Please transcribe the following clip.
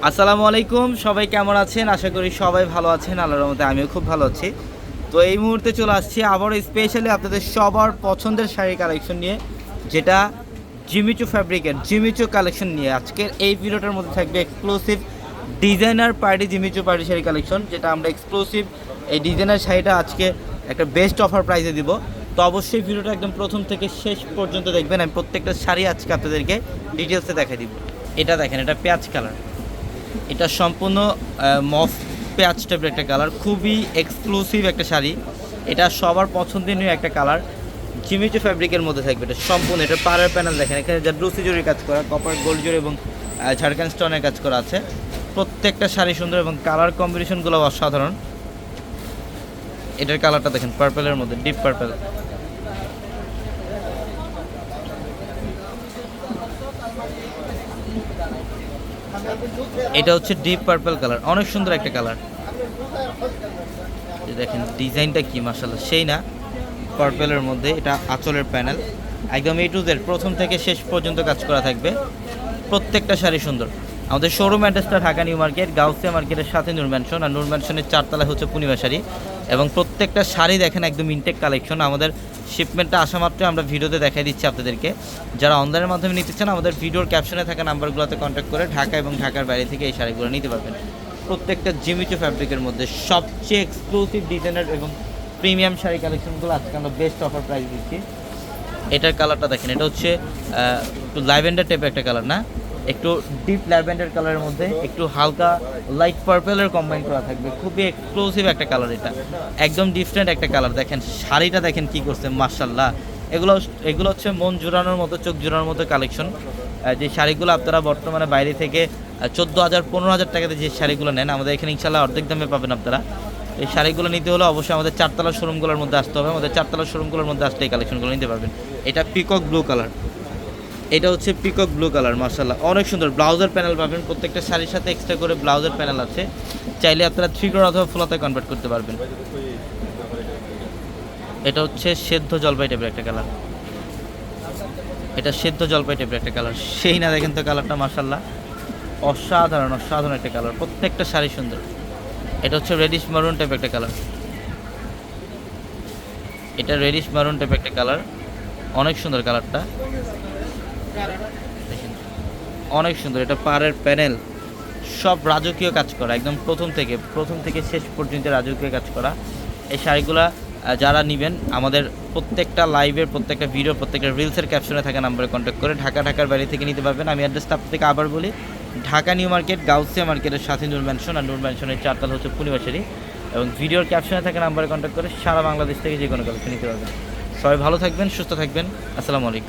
আসসালামু আলাইকুম, সবাই কেমন আছেন? আশা করি সবাই ভালো আছেন। আল্লাহর রহমতে আমিও খুব ভালো আছি। তো এই মুহূর্তে চলে আসছি আবারও স্পেশালি আপনাদের সবার পছন্দের শাড়ির কালেকশন নিয়ে, যেটা জিমিচু ফ্যাব্রিকের জিমিচু কালেকশন নিয়ে। আজকের এই ভিডিওটার মধ্যে থাকবে exclusive designer party Jimmy Choo party sari collection, যেটা আমরা এক্সক্লুসিভ এই ডিজাইনার শাড়িটা আজকে একটা বেস্ট অফার প্রাইসে দিব। তো অবশ্যই ভিডিওটা একদম প্রথম থেকে শেষ পর্যন্ত দেখবেন। আমি প্রত্যেকটা শাড়ি আজকে আপনাদেরকে ডিটেলসে দেখাই দিব। এটা দেখেন, এটা পেঁয়াজ কালার, এটা সম্পূর্ণ মফ পেঁয়াজ টাইপের একটা কালার, খুবই এক্সক্লুসিভ একটা শাড়ি। এটা সবার পছন্দনীয় একটা কালার, জিমিচু ফ্যাব্রিকের মধ্যে থাকবে। এটা সম্পূর্ণ, এটা পাড়ের প্যানেল দেখেন, এখানে যা ব্লুসি জরির কাজ করা, কপার গোল্ড জরি এবং ঝাড়খান্ড স্টোনের কাজ করা আছে। প্রত্যেকটা শাড়ি সুন্দর এবং কালার কম্বিনেশনগুলো অসাধারণ। এটার কালারটা দেখেন, পার্পেলের মধ্যে, ডিপ পার্পেল। এটা হচ্ছে ডিপ পার্পল কালার, অনেক সুন্দর একটা কালার। দেখেন ডিজাইনটা কি মাশাআল্লাহ, সেই না? পার্পেলের মধ্যে এটা আঁচলের প্যানেল, একদম এ টু জেড প্রথম থেকে শেষ পর্যন্ত কাজ করা থাকবে। প্রত্যেকটা শাড়ি সুন্দর। আমাদের শোরুম অ্যাড্রেসটা ঢাকা নিউ মার্কেট, গাউসিয়া মার্কেটের সাথে নূর ম্যানশন, আর নূর ম্যানশনের 4 তলায় হচ্ছে পূর্ণিমা শাড়ি। এবং প্রত্যেকটা শাড়ি দেখেন একদম ইনটেক কালেকশন। আমাদের শিপমেন্টটা আসা মাত্রই আমরা ভিডিওতে দেখাই দিচ্ছি আপনাদেরকে। যারা অনলাইনের মাধ্যমে নিতে চান, আমাদের ভিডিওর ক্যাপশনে থাকা নাম্বারগুলোতে কন্ট্যাক্ট করে ঢাকা এবং ঢাকার বাইরে থেকে এই শাড়িগুলো নিতে পারবেন। প্রত্যেকটা জিমিচু ফ্যাব্রিকের মধ্যে সবচেয়ে এক্সক্লুসিভ ডিজাইনার এবং প্রিমিয়াম শাড়ি কালেকশনগুলো আজকে আমরা বেস্ট অফার প্রাইস দিচ্ছি। এটার কালারটা দেখেন, এটা হচ্ছে একটু ল্যাভেন্ডার টাইপের একটা কালার, না একটু ডিপ ল্যাভেন্ডার কালারের মধ্যে একটু হালকা লাইট পার্পেলের কম্বাইন করা থাকবে। খুবই এক্সক্লুসিভ একটা কালার, এটা একদম ডিফারেন্ট একটা কালার। দেখেন শাড়িটা দেখেন কি করছে মাশাআল্লাহ। এগুলো হচ্ছে মন জোড়ানোর মতো, চোখ জোড়ানোর মতো কালেকশন। যে শাড়িগুলো আপনারা বর্তমানে বাইরে থেকে 14,000 15,000 টাকাতে যে শাড়িগুলো নেন, আমাদের এখানে ইনশাল্লাহ অর্ধেক দামে পাবেন আপনারা। এই শাড়িগুলো নিতে হলে অবশ্যই আমাদের 4 তলার শোরুমগুলোর মধ্যে আসতে হবে। আমাদের 4 তলার শোরুমগুলোর মধ্যে আসলে এই কালেকশনগুলো নিতে পারবেন। এটা পিকক ব্লু কালার, এটা হচ্ছে পিকক ব্লু কালার মাশাআল্লাহ, অনেক সুন্দর। ব্লাউজের প্যানেল পাবেন, প্রত্যেকটা শাড়ির সাথে এক্সট্রা করে ব্লাউজের প্যানেল আছে। চাইলে আপনারা 3 কোর অথবা ফুলাতে কনভার্ট করতে পারবেন। এটা হচ্ছে সেদ্ধ জলপাই টাইপের একটা কালার, এটা সেদ্ধ জলপাই টাইপের একটা কালার, সেই না? দেখেন তো কালারটা মাশাআল্লাহ, অসাধারণ অসাধারণ একটা কালার। প্রত্যেকটা শাড়ি সুন্দর। এটা হচ্ছে রেডিশ মারুন টাইপের একটা কালার, এটা রেডিশ মারুন টাইপের একটা কালার, অনেক সুন্দর কালারটা দেখেন, অনেক সুন্দর। এটা পাড়ের প্যানেল সব রাজকীয় কাজ করা, একদম প্রথম থেকে শেষ পর্যন্ত রাজকীয় কাজ করা। এই শাড়িগুলা যারা নেবেন, আমাদের প্রত্যেকটা লাইভের, প্রত্যেকটা ভিডিও, প্রত্যেকটা রিলসের ক্যাপশনে থাকা নাম্বারে কন্ট্যাক্ট করে ঢাকার বাইরে থেকে নিতে পারবেন। আমি অ্যাড্রেসটা আপনাদেরকে আবার বলি, ঢাকা নিউ মার্কেট, গাউসিয়া মার্কেটের সাথে নূর ম্যানশন, আর নূর ম্যানশনের 4 তলা হচ্ছে পূর্ণিমা শাড়ি। এবং ভিডিওর ক্যাপশনে থাকা নাম্বারে কন্ট্যাক্ট করে সারা বাংলাদেশ থেকে যে কোনো কালেকশন নিতে পারবেন। সবাই ভালো থাকবেন, সুস্থ থাকবেন। আসসালামু আলাইকুম।